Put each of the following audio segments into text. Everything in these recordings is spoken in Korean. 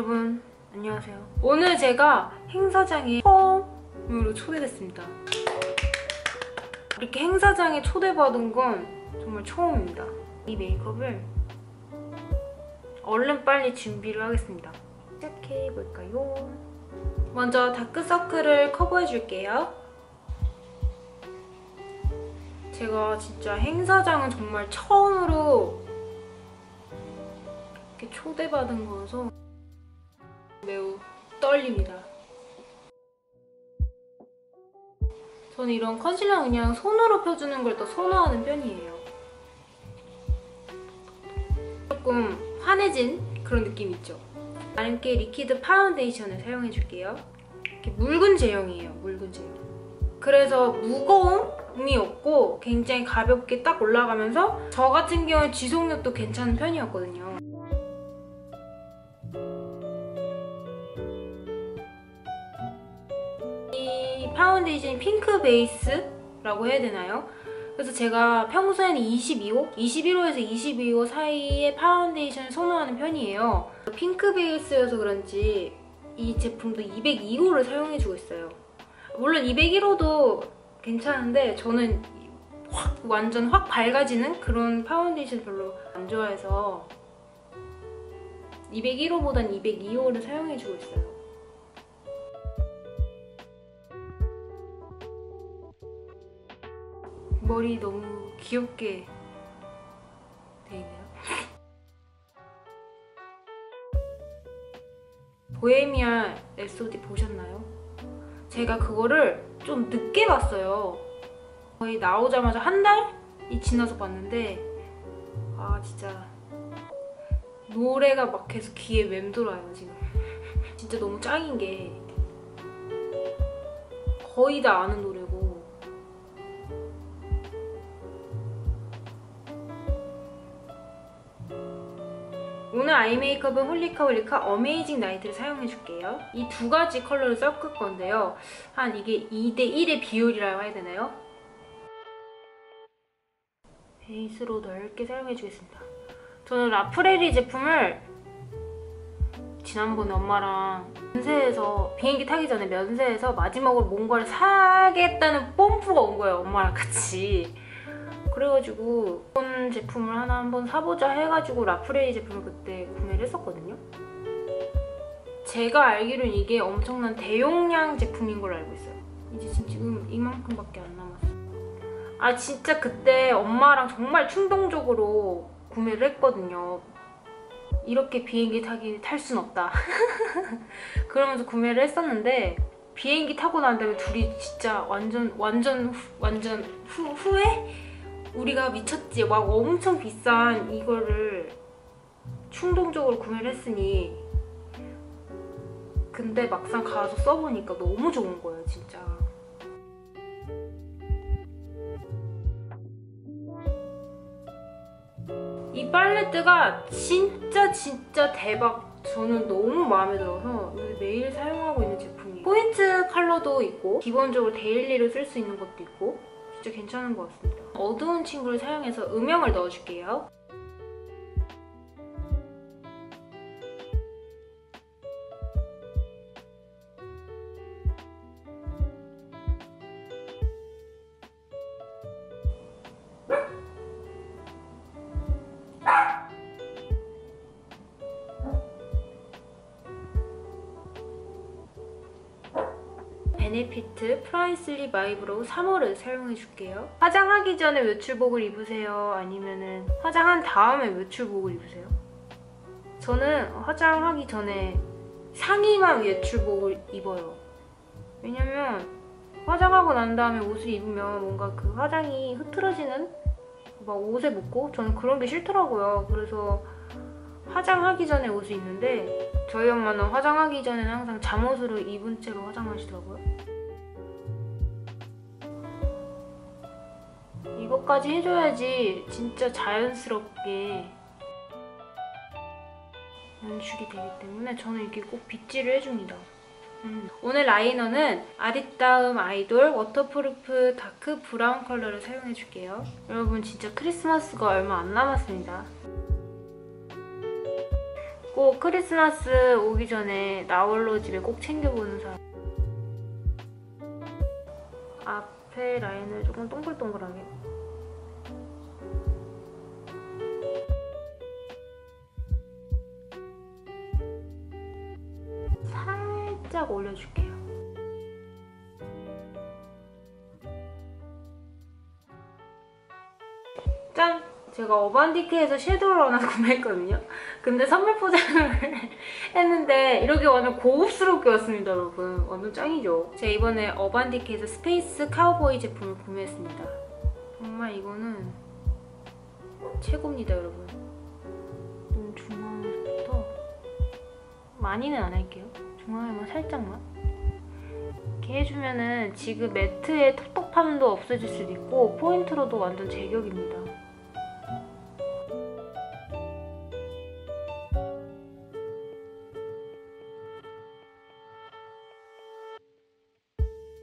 여러분 안녕하세요. 오늘 제가 행사장에 처음으로 초대됐습니다. 이렇게 행사장에 초대받은 건 정말 처음입니다. 이 메이크업을 얼른 빨리 준비를 하겠습니다. 시작해볼까요? 먼저 다크서클을 커버해줄게요. 제가 진짜 행사장은 정말 처음으로 이렇게 초대받은 거여서 매우 떨립니다. 저는 이런 컨실러 그냥 손으로 펴주는 걸 더 선호하는 편이에요. 조금 환해진 그런 느낌 있죠? 나름께 리퀴드 파운데이션을 사용해줄게요. 이렇게 묽은 제형이에요, 묽은 제형. 그래서 무거움이 없고 굉장히 가볍게 딱 올라가면서 저 같은 경우는 지속력도 괜찮은 편이었거든요. 이 파운데이션이 핑크 베이스라고 해야 되나요? 그래서 제가 평소에는 22호? 21호에서 22호 사이의 파운데이션을 선호하는 편이에요. 핑크 베이스여서 그런지 이 제품도 202호를 사용해주고 있어요. 물론 201호도 괜찮은데 저는 완전 확 밝아지는 그런 파운데이션 별로 안 좋아해서 201호보단 202호를 사용해주고 있어요. 머리 너무 귀엽게 돼 있네요. 보헤미안 랩소디 보셨나요? 제가 그거를 좀 늦게 봤어요. 거의 나오자마자 한 달이 지나서 봤는데 아 진짜 노래가 막 계속 귀에 맴돌아요 지금. 진짜 너무 짱인 게 거의 다 아는 노래고 오늘 아이 메이크업은 홀리카 어메이징 나이트를 사용해줄게요. 이 두 가지 컬러를 섞을 건데요. 한 이게 2:1의 비율이라고 해야 되나요? 베이스로 넓게 사용해주겠습니다. 저는 라프레리 제품을 지난번에 엄마랑 면세에서 비행기 타기 전에 면세에서 마지막으로 뭔가를 사겠다는 뽐뿌가 온 거예요. 엄마랑 같이. 그래가지고 이런 제품을 하나 한번 사보자 해가지고 라프레리 제품을 그때 구매를 했었거든요. 제가 알기로는 이게 엄청난 대용량 제품인 걸로 알고 있어요. 이제 지금 이만큼밖에 안 남았어요. 아 진짜 그때 엄마랑 정말 충동적으로 구매를 했거든요. 이렇게 비행기 탈 순 없다. 그러면서 구매를 했었는데 비행기 타고 난 다음에 둘이 진짜 완전 후회? 우리가 미쳤지. 막 엄청 비싼 이거를 충동적으로 구매를 했으니 근데 막상 가서 써보니까 너무 좋은 거예요 진짜. 이 팔레트가 진짜 대박. 저는 너무 마음에 들어서 매일 사용하고 있는 제품이에요. 포인트 컬러도 있고 기본적으로 데일리로 쓸 수 있는 것도 있고 진짜 괜찮은 것 같습니다. 어두운 친구를 사용해서 음영을 넣어줄게요. 베네피트 프라이슬리 마이브로우 3호를 사용해줄게요. 화장하기 전에 외출복을 입으세요? 아니면 화장한 다음에 외출복을 입으세요? 저는 화장하기 전에 상의만 외출복을 입어요. 왜냐면 화장하고 난 다음에 옷을 입으면 뭔가 그 화장이 흐트러지는 막 옷에 묻고 저는 그런 게 싫더라고요. 그래서 화장하기 전에 옷을 입는데 저희 엄마는 화장하기 전에는 항상 잠옷으로 입은 채로 화장하시더라고요. 이것까지 해줘야지 진짜 자연스럽게 연출이 되기 때문에 저는 이렇게 꼭 빗질을 해줍니다. 오늘 라이너는 아리따움 아이돌 워터프루프 다크 브라운 컬러를 사용해줄게요. 여러분 진짜 크리스마스가 얼마 안 남았습니다. 꼭 크리스마스 오기 전에 나홀로 집에 꼭 챙겨보는 사람. 앞에 라인을 조금 동글동글하게. 살짝 올려줄게요. 짠! 제가 어반디케에서 섀도우를 하나 구매했거든요. 근데 선물 포장을 했는데 이렇게 완전 고급스럽게 왔습니다, 여러분. 완전 짱이죠? 제가 이번에 어반디케에서 스페이스 카우보이 제품을 구매했습니다. 정말 이거는 최고입니다, 여러분. 눈 중앙에서부터 많이는 안 할게요. 중앙에만 살짝만. 이렇게 해주면은 지금 매트의 텁텁함도 없어질 수도 있고 포인트로도 완전 제격입니다.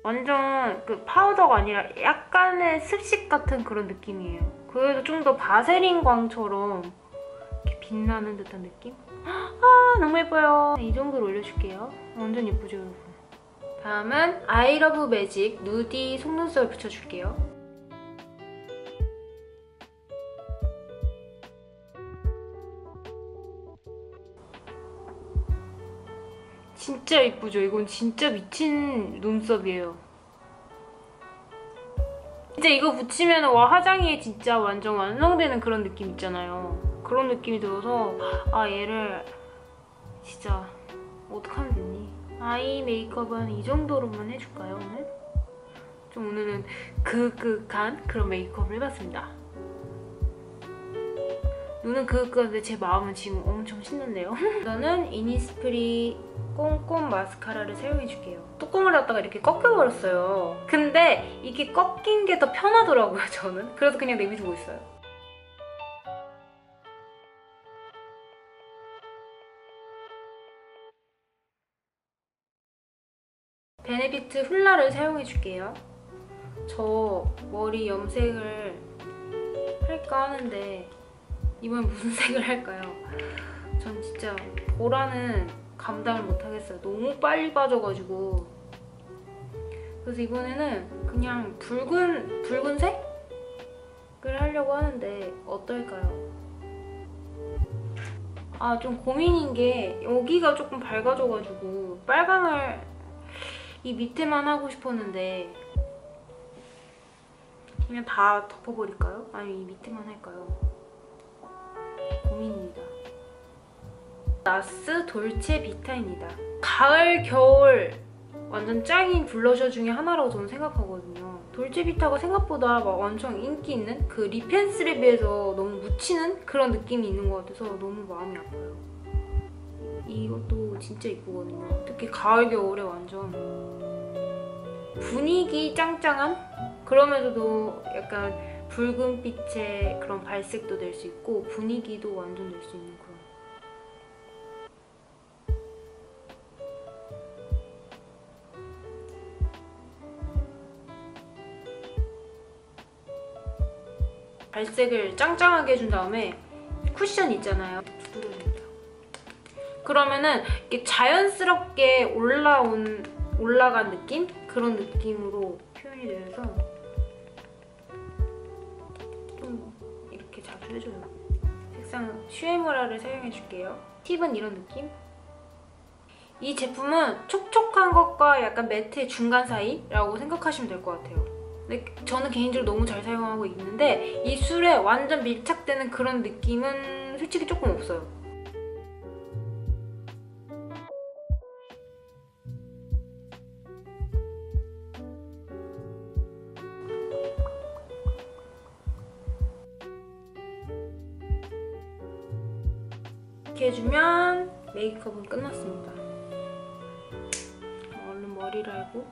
완전 그 파우더가 아니라 약간의 습식 같은 그런 느낌이에요. 그래도 좀 더 바세린 광처럼 이렇게 빛나는 듯한 느낌? 아, 너무 예뻐요. 이 정도로 올려줄게요. 완전 예쁘죠, 여러분? 다음은 아이러브 매직 누디 속눈썹을 붙여줄게요. 진짜 이쁘죠? 이건 진짜 미친 눈썹이에요. 진짜 이거 붙이면 와, 화장이 진짜 완전 완성되는 그런 느낌 있잖아요. 그런 느낌이 들어서 아, 얘를 진짜 어떡하면 되니? 아이 메이크업은 이 정도로만 해줄까요, 오늘? 좀 오늘은 그윽한 그런 메이크업을 해봤습니다. 눈은 그윽한데 제 마음은 지금 엄청 신났네요. 저는 이니스프리 꼼꼼 마스카라를 사용해줄게요. 뚜껑을 닫다가 이렇게 꺾여버렸어요. 근데 이게 꺾인 게 더 편하더라고요, 저는. 그래서 그냥 내비두고 있어요. 베네피트 훌라를 사용해줄게요. 저 머리 염색을 할까 하는데 이번엔 무슨 색을 할까요? 전 진짜 보라는 감당을 못하겠어요. 너무 빨리 빠져가지고. 그래서 이번에는 그냥 붉은색을 하려고 하는데 어떨까요? 아, 좀 고민인 게 여기가 조금 밝아져가지고 빨강을 이 밑에만 하고 싶었는데 그냥 다 덮어버릴까요? 아니면 이 밑에만 할까요? 고민입니다. 나스 돌체 비타입니다. 가을, 겨울 완전 짱인 블러셔 중에 하나라고 저는 생각하거든요. 돌체 비타가 생각보다 막 엄청 인기 있는 그 립펜슬에 비해서 너무 묻히는 그런 느낌이 있는 것 같아서 너무 마음이 아파요. 이것도 진짜 이쁘거든요. 특히 가을, 겨울에 완전 분위기 짱짱한? 그러면서도 약간 붉은빛의 그런 발색도 낼 수 있고 분위기도 완전 낼 수 있는 그런. 발색을 짱짱하게 해준 다음에 쿠션 있잖아요. 두드려줍니다. 그러면은 이렇게 자연스럽게 올라간 느낌? 그런 느낌으로 표현이 되면서 좀 이렇게 자주 해줘요. 색상 슈에무라를 사용해줄게요. 팁은 이런 느낌? 이 제품은 촉촉한 것과 약간 매트의 중간 사이라고 생각하시면 될 것 같아요. 근데 저는 개인적으로 너무 잘 사용하고 있는데 입술에 완전 밀착되는 그런 느낌은 솔직히 조금 없어요. 이렇게 해주면 메이크업은 끝났습니다. 얼른 머리를 하고